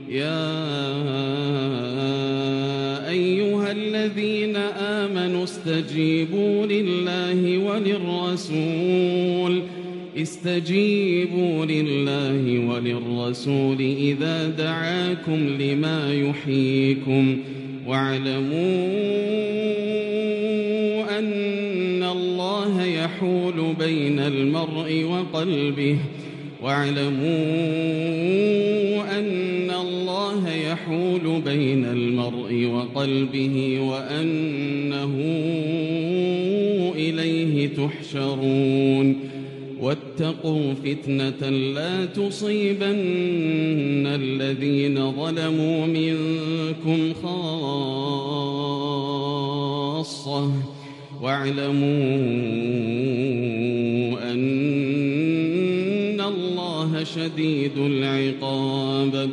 يا أيها الذين آمنوا استجيبوا لله وللرسول إذا دعاكم لما يحييكم واعلموا أن الله يحول بين المرء وقلبه وأنه إليه تحشرون واتقوا فتنة لا تصيبن الذين ظلموا منكم خاصة واعلموا أن الله شديد العقاب